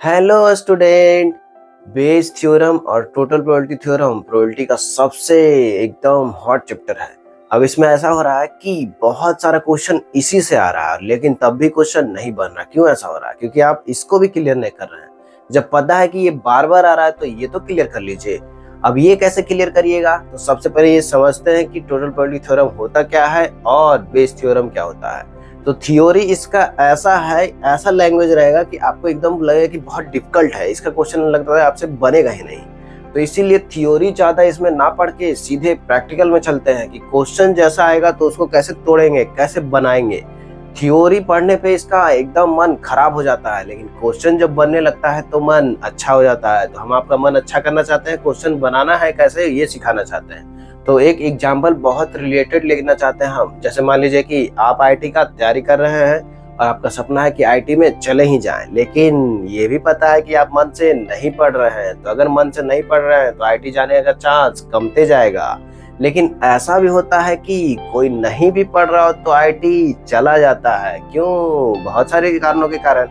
Hello student. Bayes theorem और total probability theorem probability का सबसे एकदम हॉट चैप्टर है। अब इसमें ऐसा हो रहा है कि बहुत सारा क्वेश्चन इसी से आ रहा है, लेकिन तब भी क्वेश्चन नहीं बन रहा। क्यों ऐसा हो रहा है? क्योंकि आप इसको भी क्लियर नहीं कर रहे हैं। जब पता है कि ये बार बार आ रहा है तो ये तो क्लियर कर लीजिए। अब ये कैसे क्लियर करिएगा? तो सबसे पहले ये समझते हैं कि टोटल प्रोबेबिलिटी थ्योरम होता क्या है और बेस थ्योरम क्या होता है। तो थ्योरी इसका ऐसा है, ऐसा लैंग्वेज रहेगा कि आपको एकदम लगेगा कि बहुत डिफिकल्ट है, इसका क्वेश्चन लगता है आपसे बनेगा ही नहीं। तो इसीलिए थ्योरी ज़्यादा इसमें ना पढ़ के सीधे प्रैक्टिकल में चलते हैं कि क्वेश्चन जैसा आएगा तो उसको कैसे तोड़ेंगे, कैसे बनाएंगे। थ्योरी पढ़ने पे इसका एकदम मन खराब हो जाता है, लेकिन क्वेश्चन जब बनने लगता है तो मन अच्छा हो जाता है। तो हम आपका मन अच्छा करना चाहते हैं, क्वेश्चन बनाना है कैसे ये सिखाना चाहते हैं। तो एक एग्जाम्पल बहुत रिलेटेड लेना चाहते हैं हम। जैसे मान लीजिए कि आप आईटी का तैयारी कर रहे हैं और आपका सपना है कि आईटी में चले ही जाएं, लेकिन ये भी पता है कि आप मन से नहीं पढ़ रहे हैं। तो अगर मन से नहीं पढ़ रहे हैं तो आईटी जाने का चांस कमते जाएगा। लेकिन ऐसा भी होता है कि कोई नहीं भी पढ़ रहा हो तो आईटी चला जाता है। क्यों? बहुत सारे कारणों के कारण।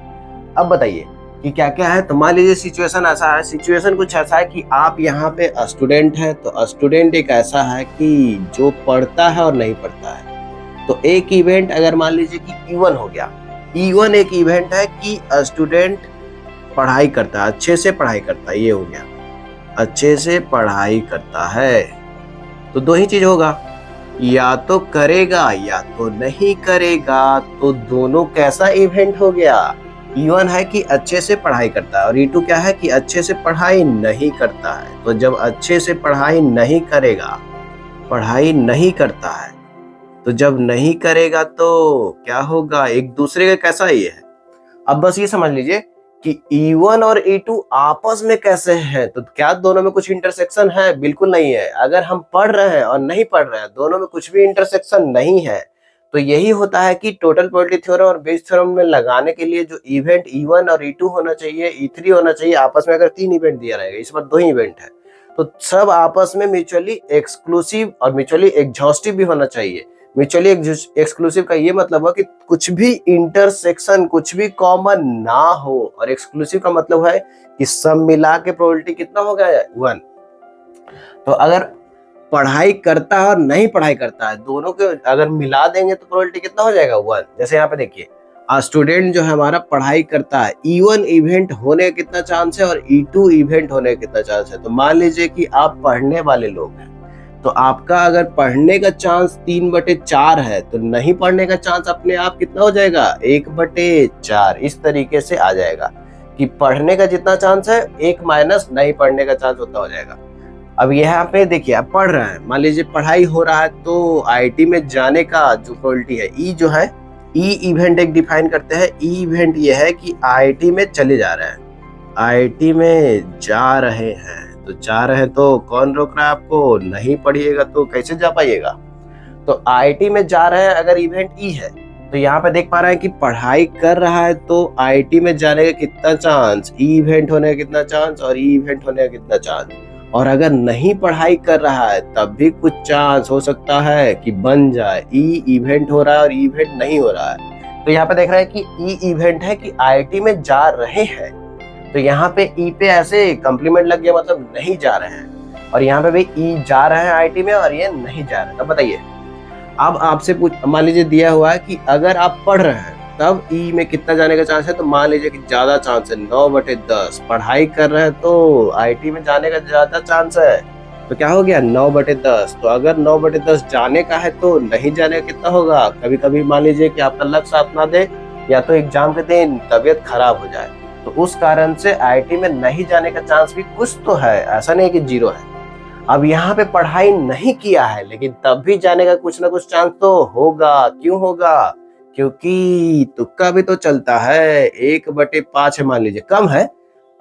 अब बताइए कि क्या क्या है। तो मान लीजिए सिचुएशन ऐसा है, सिचुएशन कुछ ऐसा है कि आप यहाँ पे स्टूडेंट हैं। तो स्टूडेंट एक ऐसा है कि जो पढ़ता है और नहीं पढ़ता है। तो एक इवेंट अगर मान लीजिए कि E1 हो गया। E1 एक इवेंट है कि स्टूडेंट पढ़ाई करता है, अच्छे से पढ़ाई करता है। ये हो गया, अच्छे से पढ़ाई करता है। तो दो ही चीज होगा, या तो करेगा या तो नहीं करेगा। तो दोनों कैसा इवेंट हो गया? E1 है कि अच्छे से पढ़ाई करता है और E2 क्या है कि अच्छे से पढ़ाई नहीं करता है। तो जब अच्छे से पढ़ाई नहीं करेगा, पढ़ाई नहीं करता है, तो जब नहीं करेगा तो क्या होगा? एक दूसरे का कैसा ये है। अब बस ये समझ लीजिए कि E1 और E2 आपस में कैसे हैं। तो क्या दोनों में कुछ इंटरसेक्शन है? बिल्कुल नहीं है। अगर हम पढ़ रहे हैं और नहीं पढ़ रहे हैं, दोनों में कुछ भी इंटरसेक्शन नहीं है। तो यही होता है कि टोटल प्रोबेबिलिटी थ्योरम और बेस थ्योरम में लगाने के लिए जो इवेंट E1 और E2 होना चाहिए, E3 होना चाहिए। आपस में अगर 3 इवेंट दिया रहेगा, इस बार 2 ही इवेंट है, तो सब आपस में म्यूचुअली एक्सक्लूसिव और म्यूचुअली एग्जॉस्टिव भी होना चाहिए। म्यूचुअली एक्सक्लूसिव का ये मतलब है कि कुछ भी इंटरसेक्शन, कुछ भी कॉमन ना हो। और एक्सक्लूसिव का मतलब है कि सब मिला के प्रोबेबिलिटी कितना हो गया? 1। तो अगर पढ़ाई करता है और नहीं पढ़ाई करता है, दोनों के अगर मिला देंगे तो प्रोबेबिलिटी कितना हो जाएगा? 1। जैसे यहाँ पे देखिए, स्टूडेंट जो है हमारा पढ़ाई करता है, E1 इवेंट होने का कितना चांस है और E2 इवेंट होने का कितना चांस है। तो मान लीजिए कि आप पढ़ने वाले लोग हैं, तो आपका अगर पढ़ने का चांस 3/4 है, तो नहीं पढ़ने का चांस अपने आप कितना हो जाएगा? 1/4। इस तरीके से आ जाएगा कि पढ़ने का जितना चांस है 1 माइनस नहीं पढ़ने का चांस उतना हो जाएगा। अब यहाँ पे देखिए, आप पढ़ रहे हैं, मान लीजिए पढ़ाई हो रहा है, तो आईटी में जाने का जो प्रोबेबिलिटी है, ई जो है, ई इवेंट एक डिफाइन करते हैं। ई इवेंट ये है कि आईटी में चले जा रहे हैं, आईटी में जा रहे हैं। तो जा रहे हैं तो कौन रोक रहा है आपको? नहीं पढ़िएगा तो कैसे जा पाइएगा। तो आईटी में जा रहे हैं अगर इवेंट ई है, तो यहाँ पे देख पा रहे हैं कि पढ़ाई कर रहा है, तो आईटी में जाने का कितना चांस, ई इवेंट होने का कितना चांस और ई इवेंट होने का कितना चांस। और अगर नहीं पढ़ाई कर रहा है तब भी कुछ चांस हो सकता है कि बन जाए। ई इवेंट हो रहा है और ई इवेंट नहीं हो रहा है। तो यहाँ पे देख रहे हैं कि ई इवेंट है कि आईटी में जा रहे हैं। तो यहाँ पे ई पे ऐसे कम्प्लीमेंट लग गया, मतलब नहीं जा रहे हैं। और यहाँ पे भी ई जा रहे हैं आईटी में और ये नहीं जा रहे हैं। तब बताइए, अब आपसे मान लीजिए दिया हुआ है कि अगर आप पढ़ रहे हैं तब ई में कितना जाने का चांस है। तो मान लीजिए कि ज्यादा चांस है, 9/10। पढ़ाई कर रहे हैं तो आईटी में जाने का ज्यादा चांस है। तो क्या हो गया? 9/10। तो अगर 9/10 जाने का है तो नहीं जाने का कितना होगा? कभी कभी मान लीजिए कि आपका लक साथ ना दे, या तो एग्जाम के दिन तबीयत खराब हो जाए, तो उस कारण से आईटी में नहीं जाने का चांस भी कुछ तो है, ऐसा नहीं कि 0 है। अब यहाँ पे पढ़ाई नहीं किया है, लेकिन तब भी जाने का कुछ ना कुछ चांस तो होगा। क्यों होगा? क्योंकि तुक्का भी तो चलता है। 1/5 है, मान लीजिए कम है,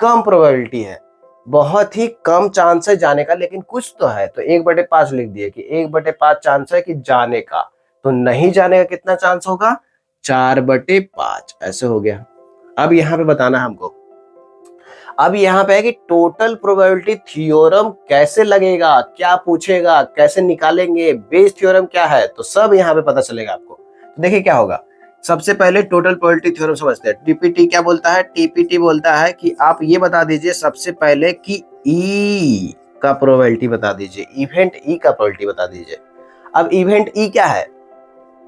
कम प्रोबेबिलिटी है, बहुत ही कम चांस है जाने का, लेकिन कुछ तो है। तो 1/5 लिख दिए कि 1/5 चांस है कि जाने का। तो नहीं जाने का कितना चांस होगा? 4/5। ऐसे हो गया। अब यहाँ पे बताना है हमको, अब यहाँ पे है कि टोटल प्रोबेबिलिटी थ्योरम कैसे लगेगा, क्या पूछेगा, कैसे निकालेंगे, बेस थ्योरम क्या है, तो सब यहाँ पे पता चलेगा आपको। तो देखिए क्या होगा सबसे पहले टोटल प्रोबेबिलिटी थ्योरम समझते हैं। टीपीटी क्या बोलता है? टीपीटी बोलता है कि आप ये बता दीजिए सबसे पहले कि ई का प्रोबेबिलिटी बता दीजिए, इवेंट ई का प्रोबेबिलिटी बता दीजिए। अब इवेंट ई क्या है?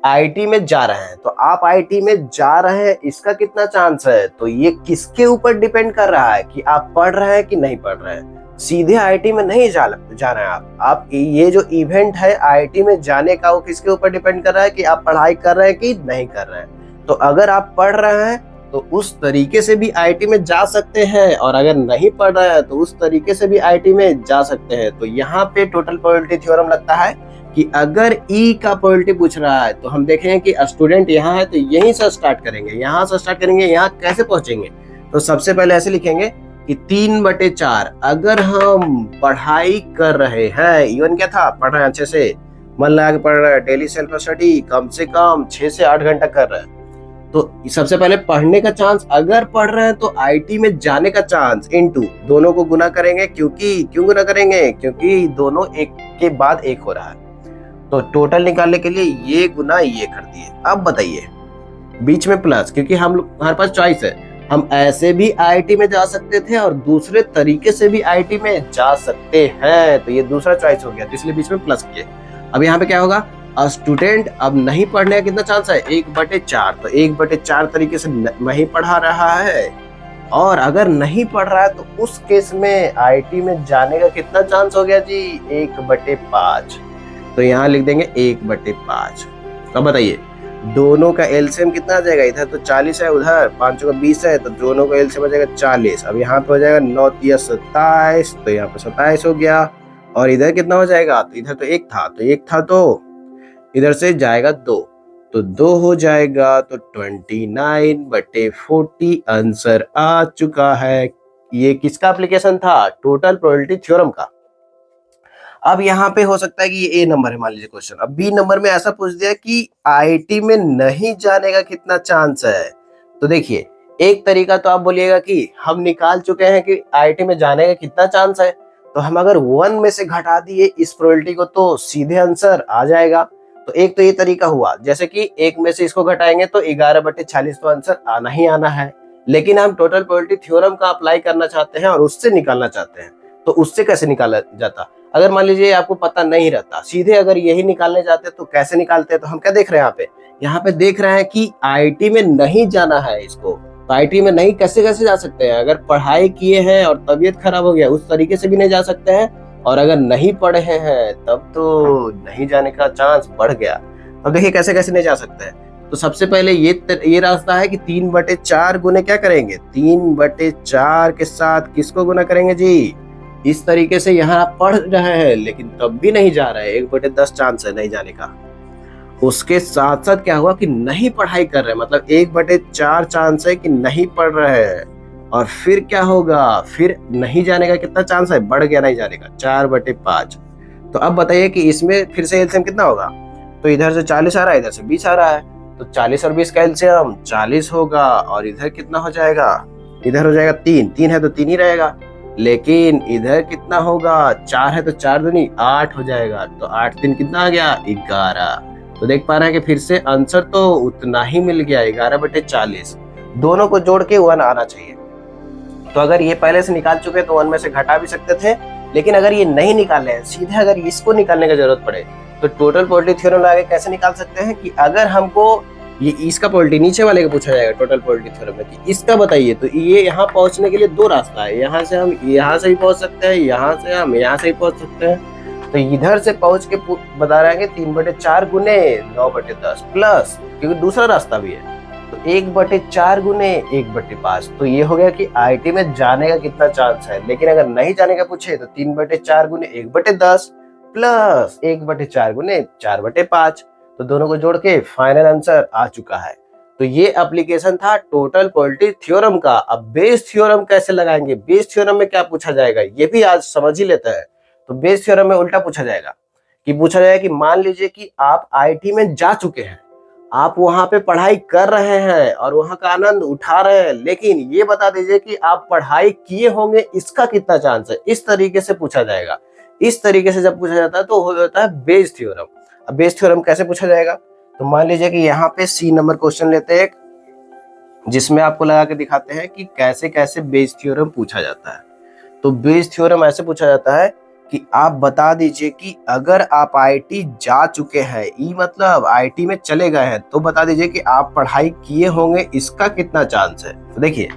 आईटी में जा रहे हैं, तो आप आईटी में जा रहे हैं, इसका कितना चांस है? तो ये किसके ऊपर डिपेंड कर रहा है कि आप पढ़ रहे हैं कि नहीं पढ़ रहे हैं। सीधे आईटी में नहीं जा रहे हैं आप ये जो इवेंट है आईटी में जाने का, वो किसके ऊपर डिपेंड कर रहा है कि आप पढ़ाई कर रहे हैं कि नहीं कर रहे हैं। तो अगर आप पढ़ रहे हैं तो उस तरीके से भी आईटी में जा सकते हैं, और अगर नहीं पढ़ रहे हैं तो उस तरीके से भी आईटी में जा सकते हैं। तो यहाँ पे टोटल प्रोबेबिलिटी थ्योरम लगता है कि अगर ई का प्रोबेबिलिटी पूछ रहा है तो हम देखेंगे कि स्टूडेंट यहाँ है तो यहीं से स्टार्ट करेंगे, यहाँ से स्टार्ट करेंगे, यहाँ कैसे पहुंचेंगे। तो सबसे पहले ऐसे लिखेंगे कि 3/4 अगर हम पढ़ाई कर रहे हैं, इवन क्या था, पढ़ रहे हैं अच्छे से, मन लगा के पढ़ रहे हैं, डेली सेल्फ स्टडी कम से कम 6 से 8 घंटा कर रहे हैं। तो सबसे पहले पढ़ने का चांस, अगर पढ़ रहे हैं तो आईटी में जाने का चांस इनटू दोनों को गुना करेंगे, क्यों गुना करेंगे? क्योंकि दोनों एक के बाद एक हो रहा है। तो टोटल निकालने के लिए ये गुना ये कर दिए। अब बताइए, बीच में प्लस, क्योंकि हमारे पास चॉइस है, हम ऐसे भी आईटी में जा सकते थे और दूसरे तरीके से भी आईटी में जा सकते हैं। तो ये दूसरा चॉइस हो गया, तो इसलिए बीच में प्लस किए। अब यहाँ पे क्या होगा? स्टूडेंट अब नहीं पढ़ने का कितना चांस है? 1/4। तो 1/4 तरीके से नहीं पढ़ा रहा है, और अगर नहीं पढ़ रहा है तो उस केस में आईटी में जाने का कितना चांस हो गया जी? 1/5। तो यहाँ लिख देंगे 1/5। अब बताइए, दोनों का एलसीएम कितना आ जाएगा? इधर तो 40 है, उधर 5 का 20 है, तो दोनों का एलसीएम आ जाएगा 40। अब यहाँ पे हो जाएगा 9 या 27, तो यहाँ पे 27 हो गया। और इधर कितना हो जाएगा? तो इधर तो 1 था, तो इधर से जाएगा 2, तो 2 हो जाएगा। तो 29/40 आंसर आ चुका है। ये किसका एप्लीकेशन था? टोटल प्रोबेबिलिटी थ्योरम का। अब यहाँ पे हो सकता है कि ये ए नंबर है, मान लीजिए क्वेश्चन। अब बी नंबर में ऐसा पूछ दिया कि आईटी में नहीं जाने का कितना चांस है। तो देखिए, एक तरीका तो आप बोलिएगा कि हम निकाल चुके हैं कि आईटी में जाने का कितना चांस है, तो हम अगर 1 में से घटा दिए इस प्रोबेबिलिटी को तो सीधे आंसर आ जाएगा। तो एक तो ये तरीका हुआ, जैसे कि 1 में से इसको घटाएंगे तो 11/40 तो आंसर आना ही आना है। लेकिन हम टोटल प्रोबेबिलिटी थ्योरम का अप्लाई करना चाहते हैं और उससे निकालना चाहते हैं, तो उससे कैसे निकाला जाता? अगर मान लीजिए आपको पता नहीं रहता, सीधे अगर यही निकालने जाते तो कैसे निकालते? तो हम क्या देख रहे हैं यहाँ पे देख रहे हैं कि आईटी में नहीं जाना है इसको। तो आईटी में नहीं कैसे जा सकते हैं? अगर पढ़ाई किए हैं और तबीयत खराब हो गया उस तरीके से भी नहीं जा सकते हैं, और अगर नहीं पढ़े हैं तब तो नहीं जाने का चांस बढ़ गया। अब देखिए कैसे नहीं जा सकते हैं। तो सबसे पहले ये रास्ता है कि 3/4 गुने क्या करेंगे? 3/4 के साथ किसको गुना करेंगे जी? इस तरीके से यहाँ आप पढ़ रहे हैं लेकिन तब भी नहीं जा रहे, 1/10 चांस है नहीं जाने का। उसके साथ साथ क्या हुआ कि नहीं पढ़ाई कर रहे, मतलब 1/4 चांस है कि नहीं पढ़ रहे हैं। और फिर क्या होगा? फिर नहीं जाने का कितना चांस है? बढ़ गया नहीं जाने का, 4/5। तो अब बताइए कि इसमें फिर से एलसीएम कितना होगा? तो इधर से 40 आ रहा है, इधर से 20 आ रहा है, तो 40 और 20 का एलसीएम 40 होगा। और इधर कितना हो जाएगा? इधर हो जाएगा 3 है तो 3 ही रहेगा। लेकिन इधर कितना होगा? 4 है तो 4 दूनी 8 हो जाएगा। तो 8 3 कितना आ गया? 11। तो देख पा रहे हैं कि फिर से आंसर तो उतना ही मिल गया, 11/40। दोनों को जोड़ के 1 आना चाहिए। तो अगर ये पहले से निकाल चुके तो 1 में से घटा भी सकते थे, लेकिन अगर ये नहीं निकाले हैं, सीधे अगर इसको निकालने की जरूरत पड़े तो टोटल प्रोबेबिलिटी थ्योरम लगा के कैसे निकाल सकते हैं कि अगर हमको ये इसका प्रोबेबिलिटी नीचे वाले का पूछा जाएगा टोटल प्रोबेबिलिटी थ्योरम में कि इसका बताइए, तो ये यहाँ पहुंचने के लिए 2 रास्ता है। यहाँ से हम यहाँ से भी पहुंच सकते हैं, यहाँ से हम यहाँ से भी पहुंच सकते हैं। तो इधर से पहुंच के बता रहे हैं कि 3/4 गुने 9/10 प्लस, क्योंकि दूसरा रास्ता भी है, तो 1/4 गुने 1/5। तो ये हो गया कि आईटी में जाने का कितना चांस है। लेकिन अगर नहीं जाने का पूछे तो 3/4 गुने 1/10 प्लस 1/4 गुने 4/5। तो दोनों को जोड़ के फाइनल आंसर आ चुका है। तो ये एप्लीकेशन था टोटल प्रोबेबिलिटी थ्योरम का। अब बेस थ्योरम कैसे लगाएंगे? बेस थ्योरम में क्या पूछा जाएगा ये भी आज समझ ही लेते हैं। तो बेस थ्योरम में उल्टा पूछा जाएगा कि मान लीजिए कि आप आईटी में जा चुके हैं, आप वहां पे पढ़ाई कर रहे हैं और वहां का आनंद उठा रहे हैं, लेकिन ये बता दीजिए कि आप पढ़ाई किए होंगे, इसका कितना चांस है? इस तरीके से पूछा जाएगा। इस तरीके से जब पूछा जाता है तो हो जाता है बेस थ्योरम। अब बेस थ्योरम कैसे पूछा जाएगा? तो मान लीजिए कि यहाँ पे सी नंबर क्वेश्चन लेते हैं एक, जिसमें आपको लगा के दिखाते हैं कि कैसे कैसे बेस थ्योरम पूछा जाता है। तो बेस थ्योरम ऐसे पूछा जाता है कि आप बता दीजिए कि अगर आप आईआईटी जा चुके हैं, ई मतलब आईआईटी में चले गए हैं, तो बता दीजिए कि आप पढ़ाई किए होंगे, इसका कितना चांस है। तो देखिए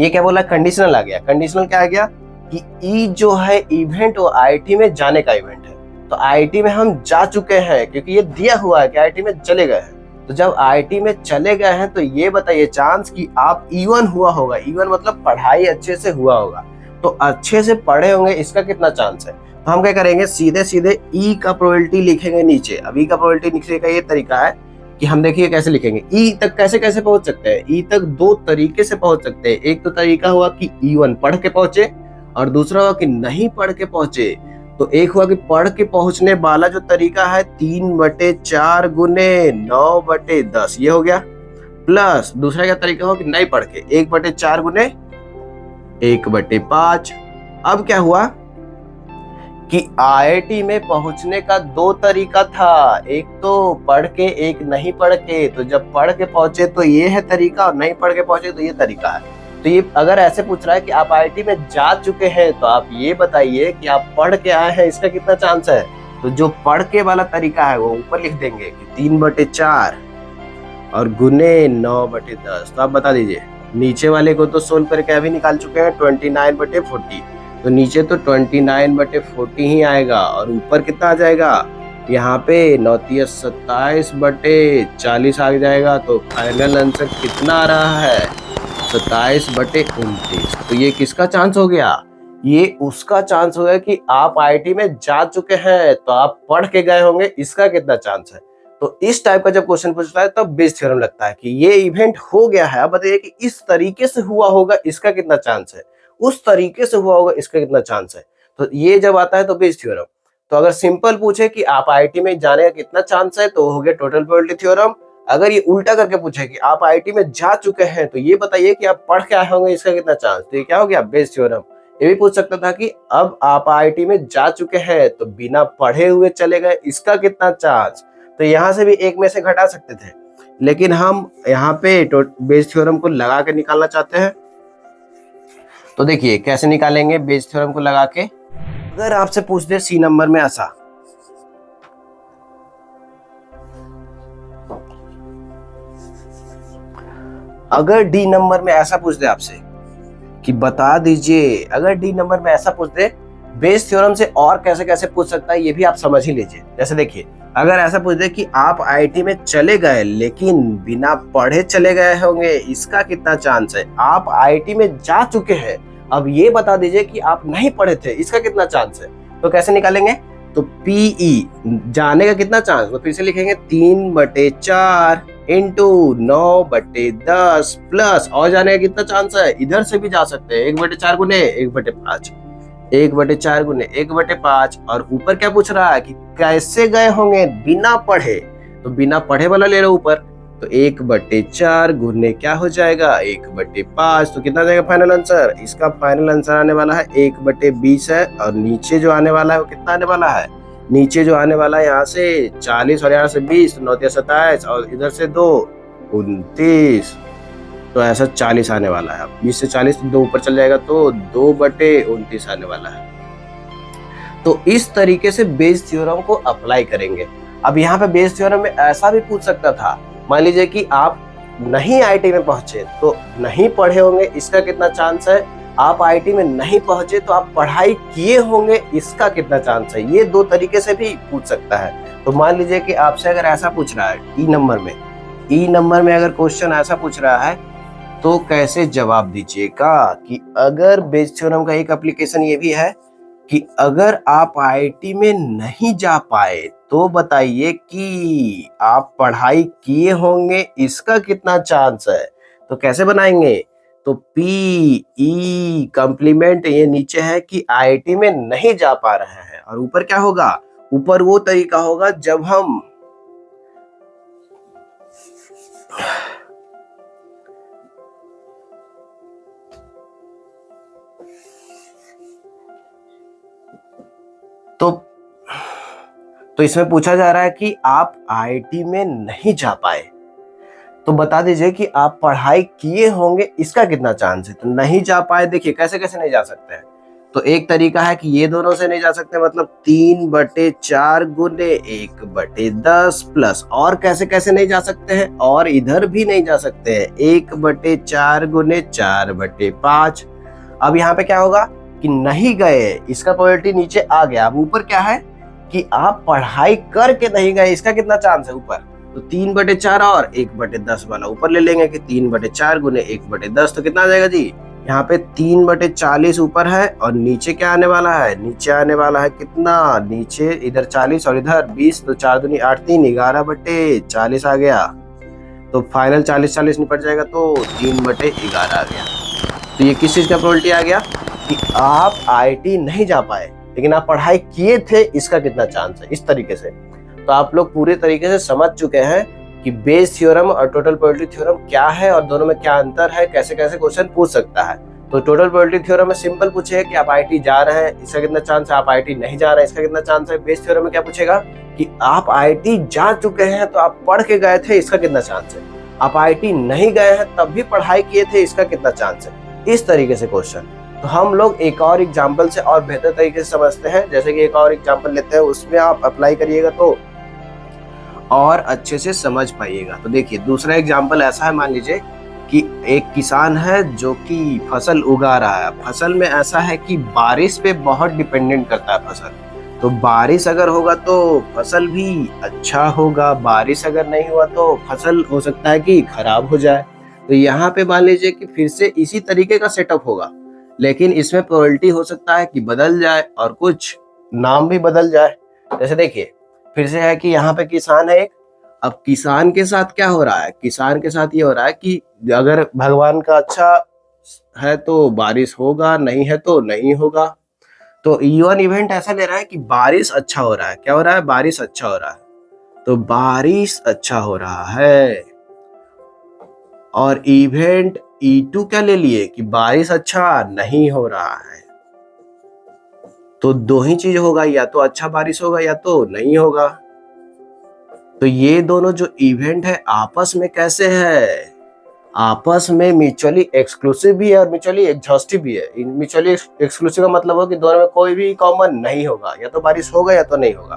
ये क्या बोला, कंडीशनल आ गया। कंडीशनल क्या आ गया कि ई जो है इवेंट वो आईआईटी में जाने का इवेंट है। तो आईआईटी में हम जा चुके हैं क्योंकि ये दिया हुआ है कि आईआईटी में चले गए हैं। तो जब आईआईटी में चले गए हैं तो ये बताइए चांस कि आप E1 हुआ होगा, E1 मतलब पढ़ाई अच्छे से हुआ होगा, तो अच्छे से पढ़े होंगे, इसका कितना चांस है। तो हम क्या करेंगे, सीधे सीधे ई का प्रोबेबिलिटी लिखेंगे नीचे। अब ई का प्रोबेबिलिटी लिखने का ये तरीका है कि हम देखिए कैसे लिखेंगे। ई तक कैसे कैसे पहुंच सकते हैं, ई तक दो तरीके से पहुंच सकते हैं। एक तो तरीका हुआ कि E1 पढ़ के पहुंचे, और दूसरा हुआ कि नहीं पढ़ के पहुंचे। तो एक हुआ कि पढ़ के पहुंचने वाला जो तरीका है 3/4 गुने 9/10 ये हो गया, प्लस दूसरा क्या तरीका हो कि नहीं पढ़ के 1/4 गुने 1/5। अब क्या हुआ कि आईआईटी में पहुंचने का दो तरीका था, एक तो पढ़ के एक नहीं पढ़ के। तो जब पढ़ के पहुंचे तो ये है तरीका, और नहीं पढ़ के पहुंचे तो ये तरीका है। तो ये अगर ऐसे पूछ रहा है कि आप आईआईटी में जा चुके हैं, तो आप ये बताइए कि आप पढ़ के आए हैं, इसका कितना चांस है। तो जो पढ़ के वाला तरीका है वो ऊपर लिख देंगे कि 3/4 और गुने 9/10। तो आप बता दीजिए, नीचे वाले को तो सोल्व करके अभी निकाल चुके हैं 29/40। तो नीचे तो 29/40 ही आएगा, और ऊपर कितना आ जाएगा, यहाँ पे 27/40 आ जाएगा। तो फाइनल आंसर कितना आ रहा है, 27/29। तो ये किसका चांस हो गया, ये उसका चांस हो गया कि आप आईआईटी में जा चुके हैं, तो आप पढ़ के गए होंगे, इसका कितना चांस है। तो इस टाइप का जब क्वेश्चन पूछता है तब बेस थ्योरम लगता है कि ये इवेंट हो गया है। अब बताइए कि इस तरीके से हुआ होगा, इसका कितना चांस है, उस तरीके से हुआ होगा, इसका कितना चांस है। तो ये जब आता है तो बेस थ्योरम। तो अगर सिंपल पूछे कि आप आईआईटी में जाने का कितना चांस है, तो हो गया टोटल प्रोबेबिलिटी थ्योरम। अगर ये उल्टा करके पूछे कि आप आईआईटी में जा चुके हैं, तो ये बताइए कि आप पढ़ के आए होंगे, इसका कितना चांस। तो ये क्या हो गया, बेस थ्योरम। ये भी पूछ सकता था कि अब आप आईआईटी में जा चुके हैं तो बिना पढ़े हुए चले गए, इसका कितना चांस। तो यहाँ से भी एक में से घटा सकते थे, लेकिन हम यहाँ पे बेस थ्योरम को लगा के निकालना चाहते हैं। तो देखिए कैसे निकालेंगे बेस थ्योरम को लगा के। अगर आपसे पूछ दे सी नंबर में ऐसा, अगर डी नंबर में ऐसा पूछ दे आपसे कि बता दीजिए, अगर डी नंबर में ऐसा पूछ दे बेस थ्योरम से और कैसे कैसे पूछ सकता है, ये भी आप समझ ही लीजिए। जैसे देखिए, अगर ऐसा पूछ दे कि आप आईआईटी में चले गए लेकिन बिना पढ़े चले गए होंगे, इसका कितना चांस है। आप आईआईटी में जा चुके हैं, अब ये बता दीजिए कि आप नहीं पढ़े थे, इसका कितना चांस है। तो कैसे निकालेंगे, तो पीई जाने का कितना चांस, तो फिर से लिखेंगे 3/4 इंटू 9/10 प्लस और जाने का कितना चांस है, इधर से भी जा सकते हैं 1/4 गुने 1/5, 1/4 गुने 1/5। और ऊपर क्या पूछ रहा है कि कैसे गए होंगे बिना पढ़े, तो बिना पढ़े वाला ले लो ऊपर। तो 1/4 गुने क्या हो जाएगा 1/5। तो कितना जाएगा फाइनल आंसर, इसका फाइनल आंसर आने वाला है 1/20 है। और नीचे जो आने वाला है वो कितना आने वाला है, नीचे जो आने वाला है यहाँ से 40 और यहाँ से 20, 9×27 और इधर से 2 29। तो ऐसा 40 आने वाला है। 20 से 40 तो 2 ऊपर चल जाएगा, तो 2/29 आने वाला है। तो इस तरीके से बेस थ्योरम को अप्लाई करेंगे। अब यहाँ पे बेस थ्योरम में ऐसा भी पूछ सकता था, मान लीजिए कि आप नहीं आईआईटी में पहुंचे तो नहीं पढ़े होंगे, इसका कितना चांस है। आप आईआईटी में नहीं पहुंचे तो आप पढ़ाई किए होंगे, इसका कितना चांस है। ये दो तरीके से भी पूछ सकता है। तो मान लीजिए कि आपसे अगर ऐसा पूछ रहा है ई नंबर में अगर क्वेश्चन ऐसा पूछ रहा है, तो कैसे जवाब दीजिएगा कि अगर बेस थ्योरम का एक एप्लीकेशन ये भी है कि अगर आप आईआईटी में नहीं जा पाए तो बताइए कि आप पढ़ाई किए होंगे, इसका कितना चांस है। तो कैसे बनाएंगे, तो पी ई कॉम्प्लीमेंट ये नीचे है कि आईआईटी में नहीं जा पा रहे हैं, और ऊपर क्या होगा, ऊपर वो तरीका होगा जब हम तो तो इसमें पूछा जा रहा है कि आप आईआईटी में नहीं जा पाए, तो बता दीजिए कि आप पढ़ाई किए होंगे, इसका कितना चांस है। तो नहीं जा पाए, देखिए कैसे कैसे नहीं जा सकते हैं। तो एक तरीका है कि ये दोनों से नहीं जा सकते, मतलब 3/4 गुने 1/10 प्लस, और कैसे कैसे नहीं जा सकते हैं, और इधर भी नहीं जा सकते हैं 1/4 गुने 4/5। अब यहाँ पे क्या होगा कि नहीं गए, इसका प्रोबेबिलिटी नीचे आ गया। अब ऊपर क्या है कि आप पढ़ाई करके नहीं गए, इसका कितना चांस है ऊपर। तो 3/4 और 1/10 वाला ऊपर ले लेंगे कि 3/4 गुने 1/10, तो कितना आ जाएगा जी, यहाँ पे 3/40 ऊपर है, और नीचे क्या आने वाला है, नीचे आने वाला है कितना, नीचे इधर 40 और इधर 20, तो 4 दूनी 8, 3 11/40 आ गया। तो फाइनल 40 निपट जाएगा, तो 3/11 आ गया। तो ये किस चीज का प्रोबेबिलिटी आ गया कि आप आईआईटी नहीं जा पाए लेकिन आप पढ़ाई किए थे, इसका कितना चांस है। इस तरीके से तो आप लोग पूरे तरीके से समझ चुके हैं कि बेस थ्योरम और टोटल प्रोबेबिलिटी थ्योरम क्या है और दोनों में क्या अंतर है, कैसे कैसे क्वेश्चन पूछ सकता है। तो टोटल प्रोबेबिलिटी थ्योरम में सिंपल पूछेगा कि आप आईआईटी जा रहे हैं, इसका कितना चांस है, आप आईआईटी नहीं जा रहे हैं, इसका कितना चांस है। बेस थ्योरम में क्या पूछेगा कि आप आईआईटी जा चुके हैं तो आप पढ़ के गए थे, इसका कितना चांस है। आप आईआईटी नहीं गए हैं तब भी पढ़ाई किए थे, इसका कितना चांस है। इस तरीके से क्वेश्चन। तो हम लोग एक और एग्जाम्पल से और बेहतर तरीके से समझते हैं। जैसे कि एक और एग्जाम्पल लेते हैं, उसमें आप अप्लाई करिएगा तो और अच्छे से समझ पाइएगा। तो देखिए दूसरा एग्जाम्पल ऐसा है, मान लीजिए कि एक किसान है जो कि फसल उगा रहा है। फसल में ऐसा है कि बारिश पे बहुत डिपेंडेंट करता है फसल। तो बारिश अगर होगा तो फसल भी अच्छा होगा, बारिश अगर नहीं हुआ तो फसल हो सकता है कि खराब हो जाए। तो यहाँ पे मान लीजिए कि फिर से इसी तरीके का सेटअप होगा, लेकिन इसमें प्रोबेबिलिटी हो सकता है कि बदल जाए और कुछ नाम भी बदल जाए। जैसे देखिए फिर से है कि यहाँ पे किसान है एक। अब किसान के साथ क्या हो रहा है, किसान के साथ ये हो रहा है कि अगर भगवान का अच्छा है तो बारिश होगा, नहीं है तो नहीं होगा। तो E1 इवेंट ऐसा ले रहा है कि बारिश अच्छा हो रहा है। क्या हो रहा है, बारिश अच्छा हो रहा है। तो बारिश अच्छा हो रहा है। और इवेंट E2 क्या ले लिए कि बारिश अच्छा नहीं हो रहा है। तो दो ही चीज होगा, या तो अच्छा बारिश होगा या तो नहीं होगा। तो ये दोनों जो इवेंट है आपस में कैसे है, आपस में म्यूचुअली एक्सक्लूसिव भी है और म्यूचुअली एग्जॉस्टिव भी है। म्यूचुअली एक्सक्लूसिव का मतलब हो कि दोनों में कोई भी कॉमन नहीं होगा, या तो बारिश होगा या तो नहीं होगा।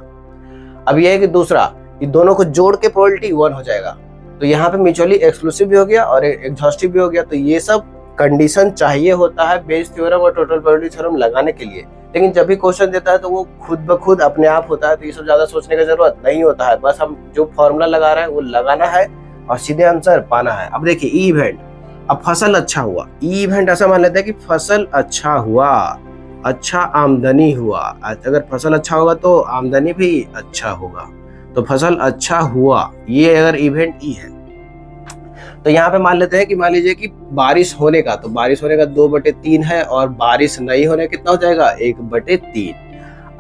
अब ये है कि दूसरा, ये दोनों को जोड़ के प्रोबेबिलिटी 1 हो जाएगा। तो यहाँ पे म्यूचुअली एक्सक्लूसिव भी हो गया और एग्जॉस्टिव भी हो गया। तो ये सब कंडीशन चाहिए होता है बेस थ्योरम और टोटल प्रोबेबिलिटी थ्योरम लगाने के लिए। लेकिन जब भी क्वेश्चन देता है तो वो खुद ब खुद अपने आप होता है, तो ये सब ज्यादा सोचने की जरूरत नहीं होता है। बस हम जो फॉर्मूला लगा रहे हैं वो लगाना है और सीधे आंसर पाना है। अब देखिए ई इवेंट, अब फसल अच्छा हुआ। ई इवेंट ऐसा मान लेते हैं कि फसल अच्छा हुआ, अच्छा आमदनी हुआ। अगर फसल अच्छा होगा तो आमदनी भी अच्छा होगा। तो फसल अच्छा हुआ, ये अगर इवेंट ई है। तो यहाँ पे मान लेते हैं कि मान लीजिए कि बारिश होने का, तो बारिश होने का 2/3 है, और बारिश नहीं होने कितना हो जाएगा 1/3।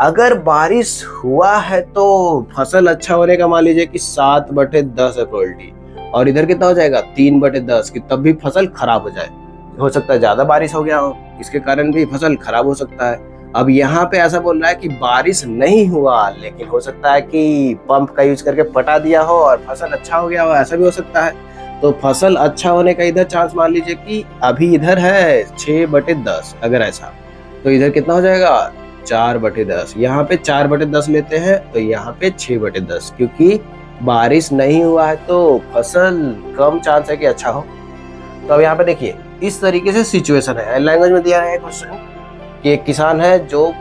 अगर बारिश हुआ है तो फसल अच्छा होने का मान लीजिए कि 7/10 है प्रोबेबिलिटी, और इधर कितना हो जाएगा 3/10 कि तब भी फसल खराब हो जाए। हो सकता है ज्यादा बारिश हो गया हो, इसके कारण भी फसल खराब हो सकता है। अब यहाँ पे ऐसा बोल रहा है कि बारिश नहीं हुआ, लेकिन हो सकता है कि पंप का यूज करके पटा दिया हो और फसल अच्छा हो गया हो, ऐसा भी हो सकता है। तो फसल अच्छा होने का इधर चांस मान लीजिए कि अभी इधर है 6/10, अगर ऐसा तो इधर कितना हो जाएगा 4/10। यहाँ पे 4/10 लेते हैं तो यहाँ पे 6/10, क्योंकि बारिश नहीं हुआ है तो फसल कम चांस है कि अच्छा हो। तो अब यहाँ पे देखिए इस तरीके से सिचुएशन है। लैंग्वेज में दिया है क्वेश्चन कि एक किसान है जो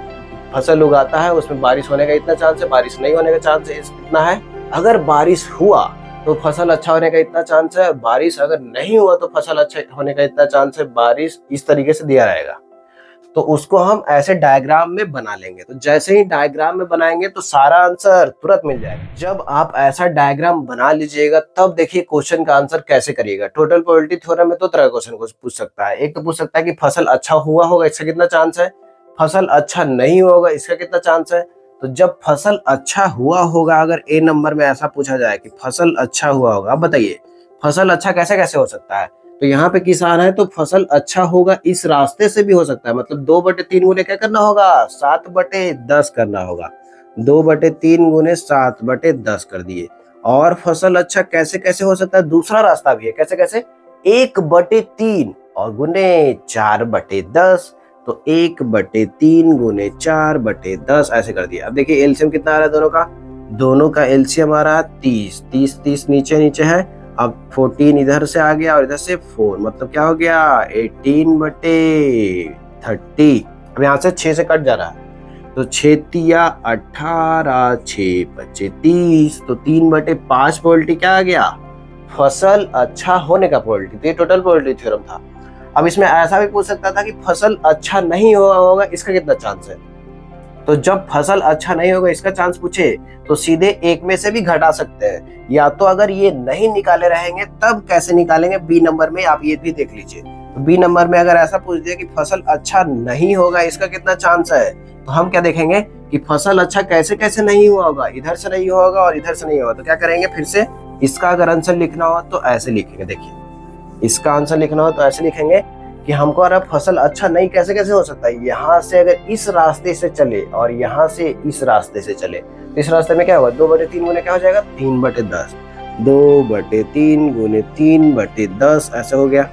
फसल उगाता है, उसमें बारिश होने का इतना चांस है, बारिश नहीं होने का चांस इतना है। अगर बारिश हुआ तो फसल अच्छा होने का इतना चांस है, बारिश अगर नहीं हुआ तो फसल अच्छा होने का इतना चांस है। बारिश इस तरीके से दिया रहेगा, तो उसको हम ऐसे डायग्राम में बना लेंगे। तो जैसे ही डायग्राम में बनाएंगे तो सारा आंसर तुरंत मिल जाएगा। जब आप ऐसा डायग्राम बना लीजिएगा तब देखिए क्वेश्चन का आंसर कैसे करिएगा। टोटल प्रोबेबिलिटी थ्योरम में दो तरह का क्वेश्चन को पूछ सकता है। एक तो पूछ सकता है कि फसल अच्छा हुआ होगा, इसका कितना चांस है, फसल अच्छा नहीं होगा, इसका कितना चांस है। तो जब फसल अच्छा हुआ होगा, अगर ए नंबर में ऐसा पूछा जाए कि फसल अच्छा हुआ होगा, अब बताइए फसल अच्छा कैसे कैसे हो सकता है। तो यहाँ पे किसान है तो फसल अच्छा होगा इस रास्ते से भी हो सकता है, मतलब 2/3 गुने क्या करना होगा 7/10 करना होगा। 2/3 गुने 7/10 कर दिए। और फसल अच्छा कैसे कैसे हो सकता है, दूसरा रास्ता भी है। कैसे कैसे, 1/3 और गुने 4/10, तो 1/3 गुने 4/10 ऐसे कर दिया। अब देखिए एलसीएम कितना आ रहा है दोनों का एलसीएम आ रहा है 30, 30 30 नीचे नीचे है। अब 14 इधर से आ गया और इधर से 4, मतलब क्या हो गया 18/30। अब यहाँ से 6 से कट जा रहा है, तो 6 तिया 18, 6 बचे 30, तो 3/5 प्रोबेबिलिटी क्या आ गया, फसल अच्छा होने का प्रोबेबिलिटी। तो ये टोटल प्रोबेबिलिटी थ्योरम था। अब इसमें ऐसा भी पूछ सकता था कि फसल अच्छा नहीं होगा इसका कितना चांस है। तो जब फसल अच्छा नहीं होगा इसका चांस पूछे तो सीधे एक में से भी घटा सकते हैं, या तो अगर ये नहीं निकाले रहेंगे तब कैसे निकालेंगे, बी नंबर में आप ये भी देख लीजिए। तो बी नंबर में अगर ऐसा पूछ दिया कि फसल अच्छा नहीं होगा इसका कितना चांस है, तो हम क्या देखेंगे कि फसल अच्छा कैसे कैसे नहीं हुआ होगा, इधर से नहीं होगा और इधर से नहीं होगा। तो क्या करेंगे, फिर से इसका अगर आंसर लिखना हो तो ऐसे लिखेंगे। देखिए इसका आंसर लिखना हो तो ऐसे लिखेंगे कि हमको अगर फसल अच्छा नहीं कैसे कैसे हो सकता है, यहाँ से अगर इस रास्ते से चले और यहाँ से इस रास्ते से चले, तो इस रास्ते में क्या होगा, 2/3 गुने क्या हो जाएगा 3/10, 2/3 गुने 3/10 ऐसा हो गया।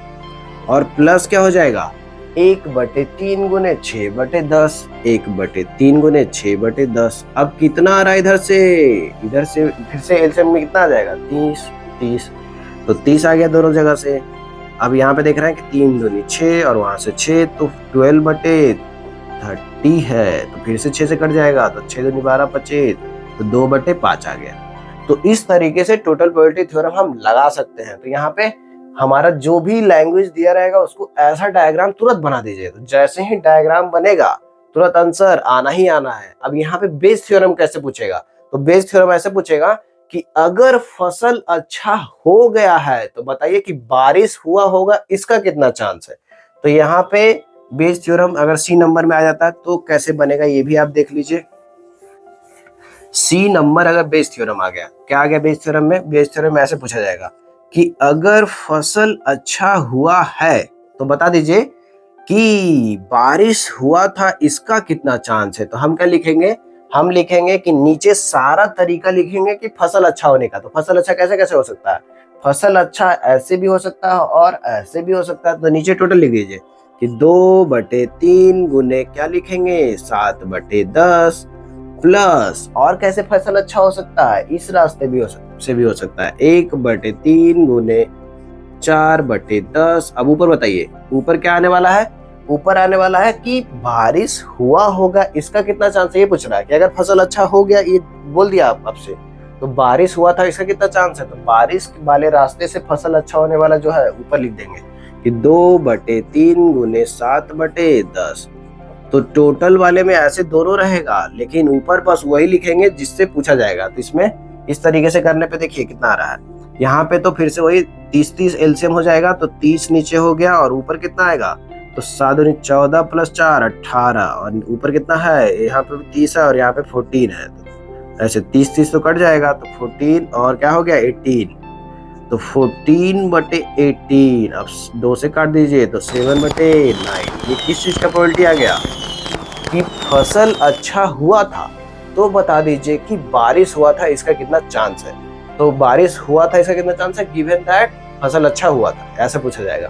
और प्लस क्या हो जाएगा 1/3 गुने 6/10, 1/3 गुने 6/10। अब कितना आ रहा है इधर से फिर से एलसीएम में कितना आ जाएगा 30 30, तो 30 आ गया दोनों जगह से। अब यहाँ पे देख रहे हैं कि 3 दूनी 6 और वहां से 6, तो 12/30 है, तो फिर से 6 से कट जाएगा, तो 6 दूनी 12 25, तो 2/5 आ गया। तो इस तरीके से टोटल प्रोबेबिलिटी थ्योरम हम लगा सकते हैं। तो यहाँ पे हमारा जो भी लैंग्वेज दिया रहेगा उसको ऐसा डायग्राम तुरंत बना दीजिए, तो जैसे ही डायग्राम बनेगा तुरंत आंसर आना ही आना है। अब यहाँ पे बेस थ्योरम कैसे पूछेगा, तो बेस थ्योरम ऐसे पूछेगा कि अगर फसल अच्छा हो गया है तो बताइए कि बारिश हुआ होगा इसका कितना चांस है। तो यहाँ पे बेस थ्योरम अगर सी नंबर में आ जाता है तो कैसे बनेगा ये भी आप देख लीजिए। सी नंबर अगर बेस थ्योरम आ गया, क्या आ गया बेस थ्योरम में, बेस थ्योरम में ऐसे पूछा जाएगा कि अगर फसल अच्छा हुआ है तो बता दीजिए कि बारिश हुआ था इसका कितना चांस है। तो हम क्या लिखेंगे, हम लिखेंगे कि नीचे सारा तरीका लिखेंगे कि फसल अच्छा होने का। तो फसल अच्छा कैसे कैसे हो सकता है, फसल अच्छा ऐसे भी हो सकता है और ऐसे भी हो सकता है। तो नीचे टोटल लिख दीजिए कि 2/3 गुने क्या लिखेंगे 7/10, प्लस और कैसे फसल अच्छा हो सकता है, इस रास्ते भी हो सकता है 1/3 गुने 4/10। अब ऊपर बताइए ऊपर क्या आने वाला है, ऊपर आने वाला है कि बारिश हुआ होगा इसका कितना चांस है। ये पूछ रहा है कि अगर फसल अच्छा हो गया, ये बोल दिया आपसे, तो बारिश हुआ था इसका कितना चांस है। तो बारिश वाले रास्ते से फसल अच्छा होने वाला जो है ऊपर लिख देंगे कि 2/3 गुने 7/10। तो टोटल वाले में ऐसे दोनों रहेगा, लेकिन ऊपर बस वही लिखेंगे जिससे पूछा जाएगा। तो इसमें इस तरीके से करने पे देखिए कितना आ रहा है, यहाँ पे तो फिर से वही 30 30 एलसीएम हो जाएगा, तो 30 नीचे हो गया और ऊपर कितना आएगा, तो 7 दूनी 14 प्लस 4 18, और ऊपर कितना है, यहाँ पे 30 है और यहाँ पे 14 है। तो ऐसे 30 30 तो कट जाएगा, तो 14 और क्या हो गया 18, तो 14/18। अब 2 से काट दीजिए तो 7/9। ये किस चीज का प्रोबेबिलिटी आ गया कि फसल अच्छा हुआ था। तो बता दीजिए कि बारिश हुआ था इसका कितना चांस है। तो बारिश हुआ था इसका कितना चांस है, गिवन दैट फसल अच्छा हुआ था, ऐसा पूछा जाएगा।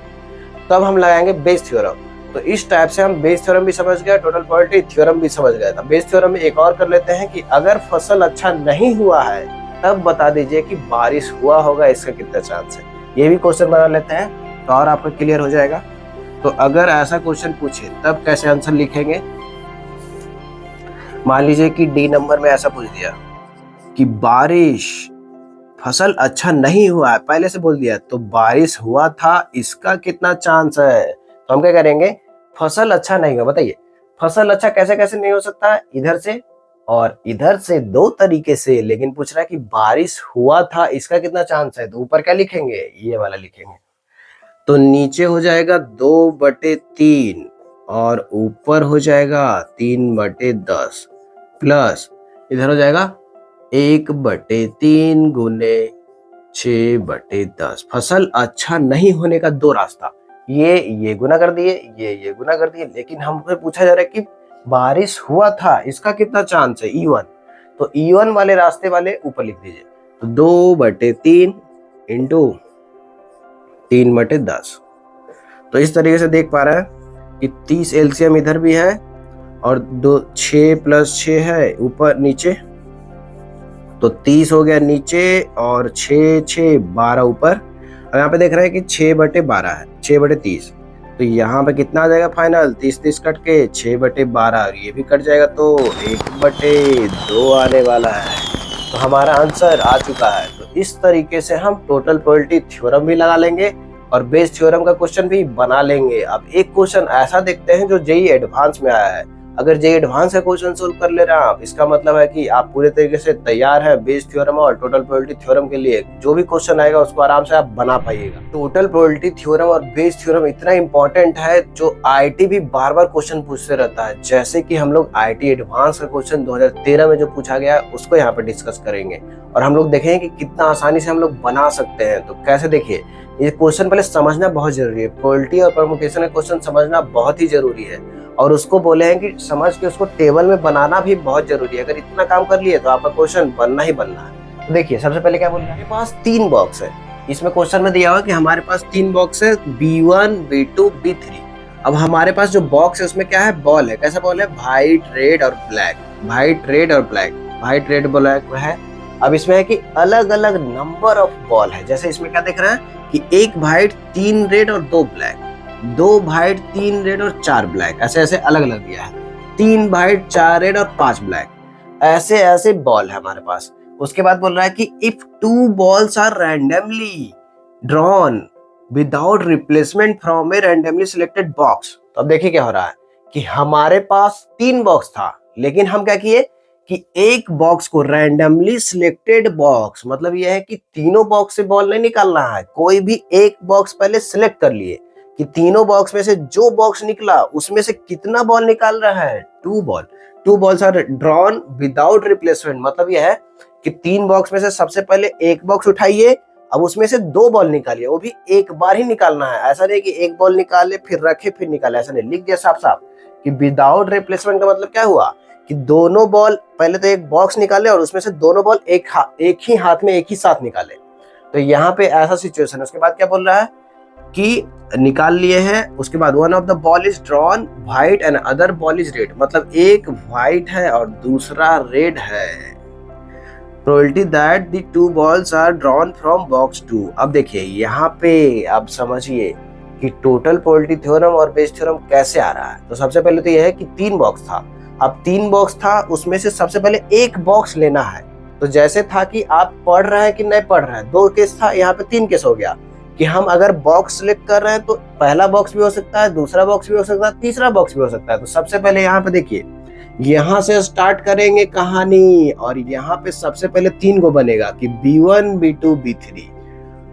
तब हम लगाएंगे बेस थ्योरम। तो इस टाइप से हम बेस थ्योरम भी समझ गए, टोटल प्रोबेबिलिटी थ्योरम भी समझ गए था। बेस थ्योरम में एक और कर लेते हैं कि अगर फसल अच्छा नहीं हुआ है तब बता दीजिए कि बारिश हुआ होगा इसका कितना चांस है। ये भी क्वेश्चन बना लेते हैं तो और आपका क्लियर हो जाएगा। तो अगर ऐसा क्वेश्चन पूछे तब कैसे आंसर लिखेंगे, मान लीजिए कि डी नंबर में ऐसा पूछ दिया कि बारिश फसल अच्छा नहीं हुआ है, पहले से बोल दिया, तो बारिश हुआ था इसका कितना चांस है। तो हम क्या करेंगे, फसल अच्छा नहीं हुआ, बताइए फसल अच्छा कैसे कैसे नहीं हो सकता है, इधर से और इधर से, दो तरीके से, लेकिन पूछ रहा है कि बारिश हुआ था इसका कितना चांस है। तो ऊपर क्या लिखेंगे, ये वाला लिखेंगे। तो नीचे हो जाएगा 2/3 और ऊपर हो जाएगा 3/10, प्लस इधर हो जाएगा 1/3 गुने 6/10। फसल अच्छा नहीं होने का दो रास्ता, ये गुना कर दिए, ये गुना कर दिए, लेकिन हमसे पूछा जा रहा है कि बारिश हुआ था इसका कितना चांस है, E1। तो E1 वाले रास्ते वाले ऊपर लिख दीजिए। तो 2/3 इंटू 3/10। तो इस तरीके से देख पा रहे हैं कि 30 एलसीएम इधर भी है और 6 + 6 है ऊपर नीचे, तो 30 हो गया नीचे और 6 6 12 ऊपर। और यहाँ पे देख रहे हैं कि 6/12 है, 6/30। तो यहाँ पे कितना आ जाएगा फाइनल, 30 कट के 6/12 और ये भी कट जाएगा तो 1/2 आने वाला है। तो हमारा आंसर आ चुका है। तो इस तरीके से हम टोटल प्रोबेबिलिटी थ्योरम भी लगा लेंगे और बेस थ्योरम का क्वेश्चन भी बना लेंगे। अब एक क्वेश्चन ऐसा देखते हैं जो जेईई एडवांस में आया है। अगर जेईई एडवांस का क्वेश्चन सोल्व कर ले रहे हैं आप, इसका मतलब है कि आप पूरे तरीके से तैयार हैं बेस थ्योरम और टोटल प्रोबेबिलिटी थ्योरम के लिए। जो भी क्वेश्चन आएगा उसको आराम से आप बना पाइएगा। टोटल प्रोबेबिलिटी थ्योरम और बेस थ्योरम इतना इंपॉर्टेंट है जो आईआईटी भी बार बार क्वेश्चन पूछते रहता है। जैसे कि हम लोग आईआईटी एडवांस का क्वेश्चन 2013 में जो पूछा गया है उसको यहाँ पे डिस्कस करेंगे और हम लोग देखेंगे कि कितना आसानी से हम लोग बना सकते हैं। तो कैसे, देखिए ये क्वेश्चन पहले समझना बहुत जरूरी है। प्रोबेबिलिटी और परमुटेशन का क्वेश्चन समझना बहुत ही जरूरी है और उसको बोले हैं कि समझ के उसको टेबल में बनाना भी बहुत जरूरी है। अगर इतना काम कर लिए तो आपका क्वेश्चन बनना ही बनना है। तो देखिए सबसे पहले क्या बोल रहे हैं, हमारे पास 3 बॉक्स है। इसमें क्वेश्चन में दिया हुआ कि हमारे पास 3 बॉक्स है, B1 B2 B3। अब हमारे पास जो बॉक्स है उसमें क्या है, बॉल है। कैसा बॉल है, व्हाइट रेड और ब्लैक, व्हाइट रेड और ब्लैक, व्हाइट रेड ब्लैक है। अब इसमें है कि अलग अलग नंबर ऑफ बॉल है। जैसे इसमें क्या देख रहे हैं कि 1 व्हाइट 3 रेड और 2 ब्लैक, 2 व्हाइट 3 रेड और 4 ब्लैक, ऐसे ऐसे अलग अलग दिया है। 3 व्हाइट 4 रेड और 5 ब्लैक, ऐसे ऐसे बॉल है हमारे पास। उसके बाद बोल रहा है कि if 2 balls are randomly drawn without replacement from a randomly selected box. तो अब देखिए क्या हो रहा है कि हमारे पास 3 बॉक्स था, लेकिन हम क्या किए कि एक बॉक्स को रैंडमली सिलेक्टेड बॉक्स, मतलब यह है कि तीनों बॉक्स से बॉल नहीं निकालना है, कोई भी एक बॉक्स पहले सिलेक्ट कर लिए कि तीनों बॉक्स में से जो बॉक्स निकला उसमें से कितना बॉल निकाल रहा है, 2 ball. 2 balls are drawn without replacement, मतलब यह है कि 3 बॉक्स में से सबसे पहले एक बॉक्स उठाइए, अब उसमें से 2 बॉल निकालिए, वो भी एक बार ही निकालना है। ऐसा नहीं कि एक बॉल निकाले फिर रखे फिर निकाले, ऐसा नहीं, लिख दिया साफ साफ कि विदाउट रिप्लेसमेंट का मतलब क्या हुआ कि दोनों बॉल पहले तो एक बॉक्स निकाले और उसमें से दोनों बॉल एक ही हाथ में एक ही साथ निकाले। तो यहाँ पे ऐसा सिचुएशन है। उसके बाद क्या बोल रहा है कि निकाल लिए हैं, उसके बाद one of the ball is drawn white and other ball is red, मतलब एक व्हाइट है और दूसरा रेड है। Probability that the 2 balls are drawn from box 2। अब देखिए यहाँ पे आप समझिए कि टोटल प्रोबेबिलिटी थ्योरम और बेस थ्योरम कैसे आ रहा है। तो सबसे पहले तो यह है कि 3 बॉक्स था, अब 3 बॉक्स था उसमें से सबसे पहले एक बॉक्स लेना है। तो जैसे था कि आप पढ़ रहे हैं कि नहीं पढ़ रहे हैं, 2 केस था, यहाँ पे 3 केस हो गया कि हम अगर बॉक्स सिलेक्ट कर रहे हैं तो पहला बॉक्स भी हो सकता है, दूसरा बॉक्स भी हो सकता है, तीसरा बॉक्स भी हो सकता है। तो सबसे पहले यहाँ पे देखिए, यहाँ से स्टार्ट करेंगे कहानी और यहाँ पे सबसे पहले 3 को बनेगा कि B1 B2 B3।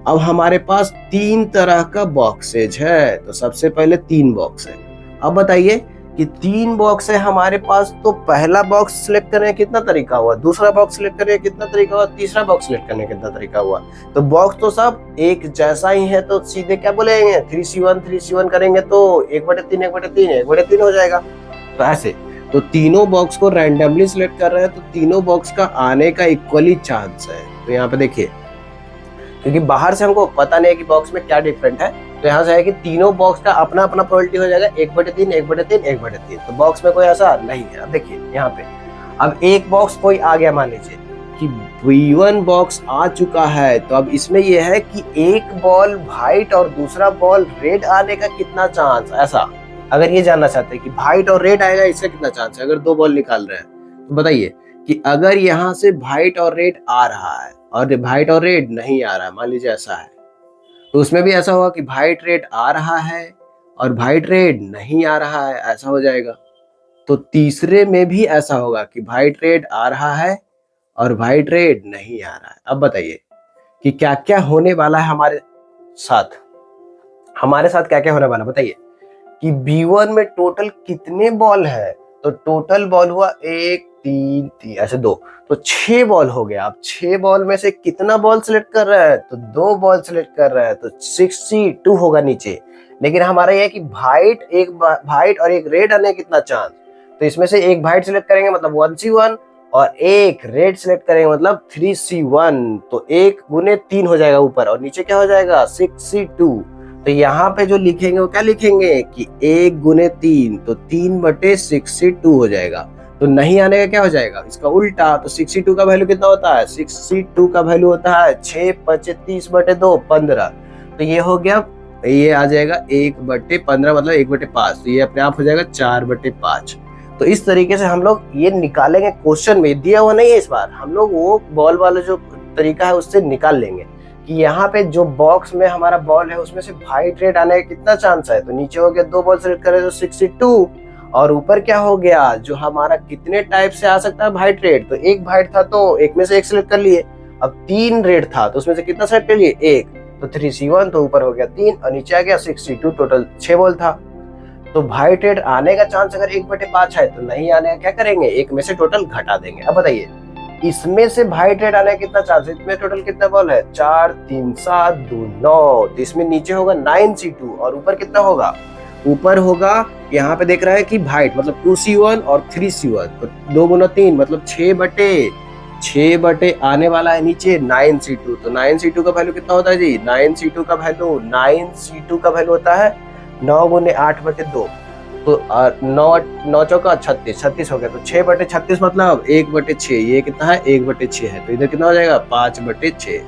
अब हमारे पास 3 तरह का बॉक्सेज है, तो सबसे पहले 3 बॉक्स है। अब बताइए कि 3 बॉक्स है हमारे पास, तो पहला बॉक्स सिलेक्ट करने का कितना तरीका हुआ, दूसरा बॉक्स सिलेक्ट करने का कितना तरीका हुआ, तीसरा बॉक्स सिलेक्ट करने का कितना तरीका हुआ। तो बॉक्स तो सब एक जैसा ही है, तो सीधे क्या बोलेंगे 3C1 करेंगे तो 1/3 1/3 1/3 हो जाएगा। तो ऐसे तो तीनों बॉक्स को रैंडमली सिलेक्ट कर रहे हैं, तो तीनों बॉक्स का आने का इक्वली चांस है। तो यहाँ पे देखिए, क्योंकि बाहर से हमको पता नहीं है कि बॉक्स में क्या डिफरेंट है, तो यहाँ से है कि तीनों बॉक्स का अपना अपना प्रोबेबिलिटी हो जाएगा 1/3 1/3 1/3। तो बॉक्स में कोई ऐसा नहीं है। अब देखिए यहाँ पे, अब एक बॉक्स कोई आ गया, मान लीजिए कि B1 बॉक्स आ चुका है, तो अब इसमें यह है कि एक बॉल व्हाइट और दूसरा बॉल रेड आने का कितना चांस, ऐसा अगर ये जानना चाहते हैं कि व्हाइट और रेड आएगा इसका कितना चांस है अगर 2 बॉल निकाल रहे हैं, तो बताइए कि अगर यहाँ से व्हाइट और रेड आ रहा है और व्हाइट और रेड नहीं आ रहा है, मान लीजिए ऐसा है, तो उसमें भी ऐसा होगा कि व्हाइट रेड आ रहा है और व्हाइट रेड नहीं आ रहा है, ऐसा हो जाएगा। तो तीसरे में भी ऐसा होगा कि व्हाइट रेड आ रहा है और व्हाइट रेड नहीं आ रहा है। अब बताइए कि क्या क्या होने वाला है हमारे साथ, क्या क्या होने वाला बताइए कि B1 में टोटल कितने बॉल है। तो टोटल बॉल हुआ 1 3 3 ऐसे 2, तो 6 बॉल हो गया। अब 6 बॉल में से कितना बॉल सिलेक्ट कर रहा है, तो 2 बॉल सिलेक्ट कर रहा है, तो 62 होगा नीचे। लेकिन हमारा यह है कि व्हाइट और एक रेड आने कितना चांस, तो इसमें से एक व्हाइट सिलेक्ट करेंगे मतलब 1C1 और एक रेड सिलेक्ट करेंगे मतलब 3C1, तो 1 गुने 3 हो जाएगा ऊपर, और नीचे क्या हो जाएगा 6C2। तो यहाँ पे जो लिखेंगे वो क्या लिखेंगे कि 1 गुने 3, तो 3/6C2 हो जाएगा। तो नहीं आने का क्या हो जाएगा इसका उल्टा, तो 6C2 का वैल्यू कितना होता है, 6C2 का वैल्यू होता है 6×5 = 30/2 15। तो ये हो गया, ये आ जाएगा 1/15 मतलब 1/5, तो ये अपने आप हो जाएगा 4/5। तो इस तरीके से हम लोग ये निकालेंगे, क्वेश्चन में दिया हुआ नहीं है इस बार, हम लोग वो बॉल वाला जो तरीका है उससे निकाल लेंगे कि यहाँ पे जो बॉक्स में हमारा बॉल है उसमें से व्हाइट रेड आने का कितना चांस है। तो नीचे हो गया 2 बॉल सेलेक्ट करें तो 62, और ऊपर क्या हो गया जो हमारा कितने टाइप से आ सकता है व्हाइट रेड, तो एक व्हाइट था तो एक में से एक सिलेक्ट कर लिए। अब 3 रेड था तो उसमें से कितना सेलेक्ट कर लिए, एक, तो 3C1, तो ऊपर हो गया 3 और नीचे आ गया 62, टोटल 6 बॉल था। तो व्हाइट रेड आने का चांस अगर 1/5 है तो नहीं आने का क्या करेंगे, एक में से टोटल घटा देंगे। अब बताइए इसमें से व्हाइट रेड आने का कितना चांस है, इसमें टोटल कितना बॉल है, 4 3 7 2 9, तो इसमें नीचे होगा 9C2 और ऊपर कितना होगा, ऊपर होगा यहाँ पे देख रहा है कि व्हाइट मतलब 2C1 और 3C1, तो 2 गुना 3 मतलब 6/6 आने वाला है नीचे 9C2। तो 9C2 का वैल्यू कितना होता है जी, 9C2 का वैल्यू होता है 9 गुने 8/2, तो 9 9 चौका 36 हो गया, तो 6/36 मतलब 1/6, ये कितना है 1/6 है, तो इधर कितना हो जाएगा 5/6।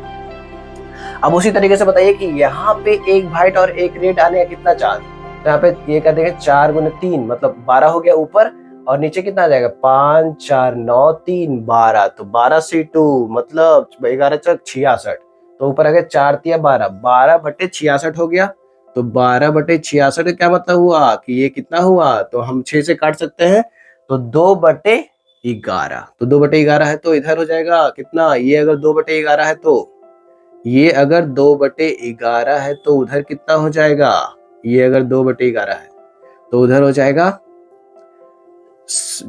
अब उसी तरीके से बताइए कि यहाँ पे एक व्हाइट और एक रेड आने का कितना चांस, तो यहाँ पे ये कर देंगे 4 गुने 3 मतलब 12 हो गया ऊपर, और नीचे कितना आ जाएगा 5 4 9 3 12, तो 12C2 मतलब 11×4 = 66, तो ऊपर आ गया 4 तिया 12, 12/66 हो गया। तो 12/66 का क्या मतलब हुआ कि ये कितना हुआ, तो हम 6 से काट सकते हैं, तो 2/11, तो 2/11 है तो इधर हो जाएगा कितना, ये अगर 2/11 है तो ये अगर 2/11 है तो उधर कितना हो जाएगा, ये अगर 2/11 है तो उधर हो जाएगा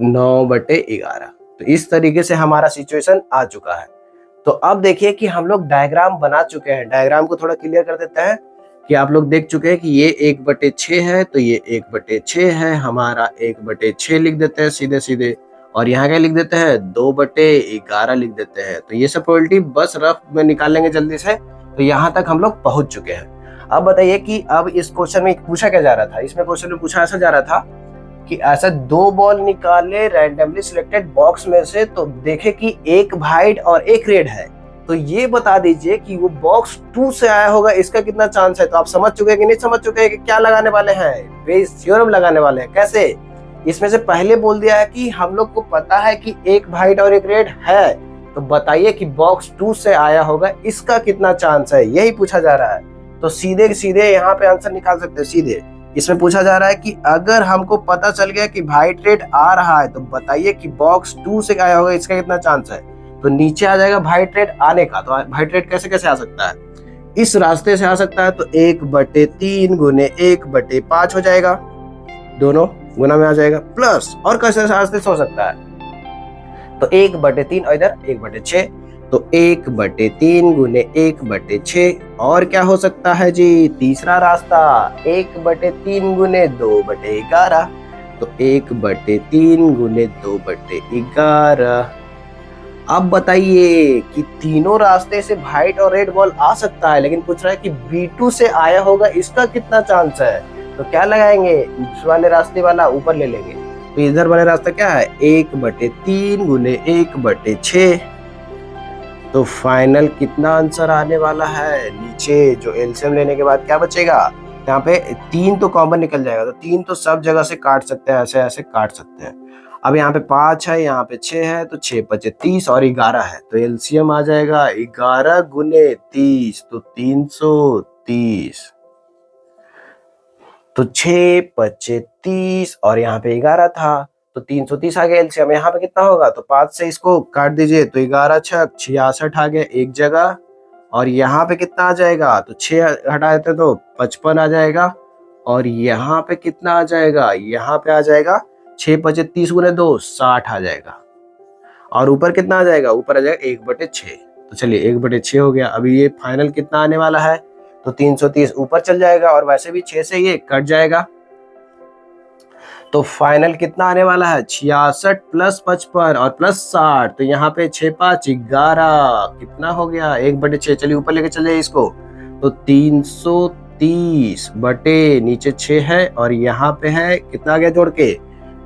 9/11। तो इस तरीके से हमारा सिचुएशन आ चुका है। तो अब देखिए कि हम लोग डायग्राम बना चुके हैं, डायग्राम को थोड़ा क्लियर कर देते हैं कि आप लोग देख चुके हैं कि ये 1/6 है, तो ये 1/6 है, हमारा 1/6 लिख देते हैं सीधे सीधे, और यहाँ क्या लिख देते हैं 2/11 लिख देते हैं। तो ये सब प्रोबेबिलिटी बस रफ में निकाल लेंगे जल्दी से। तो यहाँ तक हम लोग पहुंच चुके हैं। अब बताइए कि अब इस क्वेश्चन में पूछा क्या जा रहा था, इसमें क्वेश्चन में पूछा ऐसा जा रहा था कि ऐसा 2 बॉल निकाले रैंडमली सिलेक्टेड बॉक्स में से, तो देखे कि एक व्हाइट और एक रेड है, तो ये बता दीजिए कि वो बॉक्स 2 से आया होगा, इसका कितना चांस है। तो आप समझ चुके हैं कि नहीं समझ चुके हैं कि क्या लगाने वाले हैं, बेस थ्योरम लगाने वाले हैं। कैसे, इसमें से पहले बोल दिया है कि हम लोग को पता है कि एक व्हाइट और एक रेड है, तो बताइए कि बॉक्स 2 से आया होगा, इसका कितना चांस है, यही पूछा जा रहा है। तो सीधे सीधे यहाँ पे आंसर निकाल सकते हैं सीधे। इसमें पूछा जा रहा है कि अगर हमको पता चल गया कि व्हाइट रेड आ रहा है, तो बताइए कि बॉक्स 2 से आया होगा, इसका कितना चांस है। तो नीचे आ जाएगा व्हाइट रेड आने का, तो व्हाइट रेड कैसे कैसे आ सकता है, इस रास्ते से आ सकता है, तो 1/3 गुने 1/5 हो जाएगा, दोनों गुना में आ जाएगा, प्लस और कैसे रास्ते से हो सकता है, तो 1/3 और इधर 1/6, तो 1/3 गुने 1/6, और क्या हो सकता है जी तीसरा रास्ता 1/3 गुने 2/11, तो 1/3 गुने 2/11। अब बताइए कि तीनों रास्ते से व्हाइट और रेड बॉल आ सकता है, लेकिन पूछ रहा है कि B2 से आया होगा, इसका कितना चांस है। तो क्या लगाएंगे, इस वाले रास्ते वाला ऊपर ले लेंगे, तो इधर वाला रास्ता क्या है 1/3 गुने 1/6, तो फाइनल कितना आंसर आने वाला है, नीचे जो एलसीएम लेने के बाद क्या बचेगा, यहाँ पे 3 तो कॉमन निकल जाएगा, तो 3 तो सब जगह से काट सकते हैं, ऐसे ऐसे काट सकते हैं। अब यहाँ पे 5 है, यहाँ पे 6 है, तो 6×5 = 30 और 11 है, तो एलसीएम आ जाएगा 11 गुने 30, तो 330, तो 6×5 = 30 और यहाँ पे 11 था, तो 330 आ गया एलसीएम। यहाँ पे कितना होगा, तो 5 से इसको काट दीजिए, तो 11×6 = 66 आ गया एक जगह, और यहाँ पे कितना आ जाएगा, तो 6 हटा देते तो 55 आ जाएगा, और यहाँ पे कितना आ जाएगा, यहाँ पे आ जाएगा 6×5 गुने 2 60 आ जाएगा, और ऊपर कितना आ जाएगा, ऊपर आ जाएगा 1/6। तो चलिए 1/6 हो गया। अभी ये फाइनल कितना आने वाला है, तो 330 ऊपर चल जाएगा, और वैसे भी 6 से ये कट जाएगा, तो फाइनल कितना आने वाला है 66 प्लस 55 और प्लस 60। तो यहाँ पे 6 5 11 कितना हो गया 1/6। चलिए ऊपर लेके चले इसको। तो 330 बटे नीचे 6 है और यहाँ पे है कितना आ गया जोड़ के।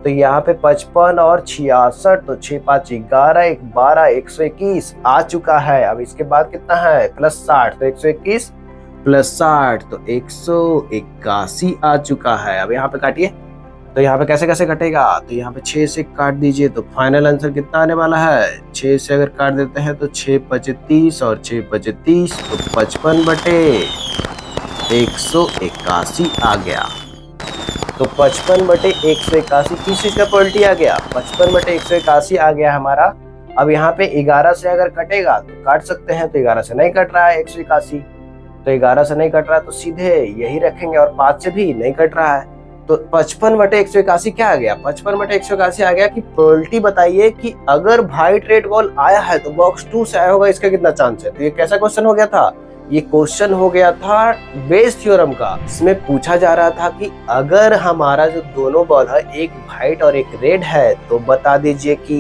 तो यहाँ पे 55 और 66। तो 6 5 11 1 12 121 आ चुका है। अब इसके बाद कितना है प्लस 60। तो 121 प्लस 60 तो 181 आ चुका है। अब यहाँ पे काटिए। तो यहाँ पे कैसे कैसे कटेगा। तो यहाँ पे 6 से काट दीजिए। तो फाइनल आंसर कितना आने वाला है 6 से अगर काट देते हैं तो 6 25 और 6 25 तो 55 बटे 181 आ गया। तो 55 बटे 181 किस चीज का प्रोबेबिलिटी आ गया 55 बटे 181 आ गया हमारा। अब यहाँ पे 11 से अगर कटेगा तो काट सकते हैं। तो 11 से नहीं कट रहा है 181। तो 11 से नहीं कट रहा है तो सीधे यही रखेंगे और 5 से भी नहीं कट रहा है। तो 55 बटे 181 क्या आ गया 55 बटे 181 आ गया कि प्रोबेबिलिटी बताइए कि अगर व्हाइट रेड बॉल आया है तो बॉक्स 2 से आया होगा इसका कितना चांस है। तो ये कैसा क्वेश्चन हो गया था। ये क्वेश्चन हो गया था बेस थ्योरम का। इसमें पूछा जा रहा था कि अगर हमारा जो दोनों बॉल है एक व्हाइट और एक रेड है तो बता दीजिए कि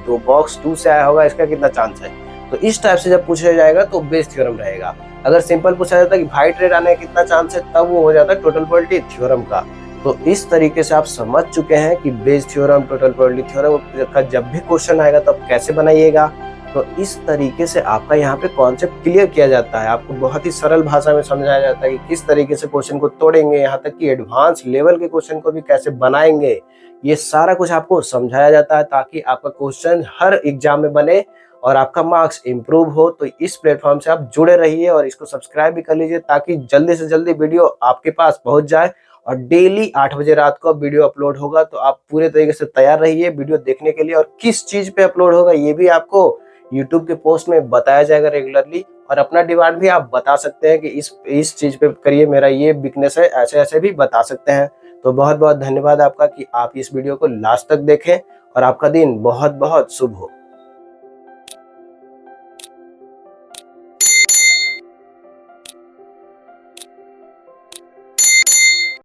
दो बॉक्स 2 से आया होगा इसका कितना चांस है। तो इस टाइप से जब पूछा जाएगा तो बेस थ्योरम रहेगा। अगर सिंपल पूछा जाता कि व्हाइट रेड आने का कितना चांस है तब वो हो जाता टोटल प्रोबेबिलिटी थ्योरम का। तो इस तरीके से आप समझ चुके हैं कि Bayes theorem total probability theorem का जब भी क्वेश्चन आएगा तो आप कैसे बनाइएगा। तो इस तरीके से आपका यहाँ पे कॉन्सेप्ट क्लियर किया जाता है। आपको बहुत ही सरल भाषा में समझाया जाता है कि किस तरीके से क्वेश्चन को तोड़ेंगे, यहाँ तक कि एडवांस लेवल के क्वेश्चन को भी कैसे बनाएंगे। ये सारा कुछ आपको समझाया जाता है ताकि आपका क्वेश्चन हर एग्जाम में बने और आपका मार्क्स इंप्रूव हो। तो इस प्लेटफॉर्म से आप जुड़े रहिए और इसको सब्सक्राइब भी कर लीजिए ताकि जल्दी से जल्दी वीडियो आपके पास पहुंच जाए। और डेली 8 बजे रात को वीडियो अपलोड होगा। तो आप पूरे तरीके से तैयार रहिए वीडियो देखने के लिए। और किस चीज पे अपलोड होगा ये भी आपको यूट्यूब के पोस्ट में बताया जाएगा रेगुलरली। और अपना डिमांड भी आप बता सकते हैं कि इस चीज पे करिए, मेरा ये वीकनेस है, ऐसे ऐसे भी बता सकते हैं। तो बहुत बहुत धन्यवाद आपका कि आप इस वीडियो को लास्ट तक देखें और आपका दिन बहुत बहुत शुभ हो।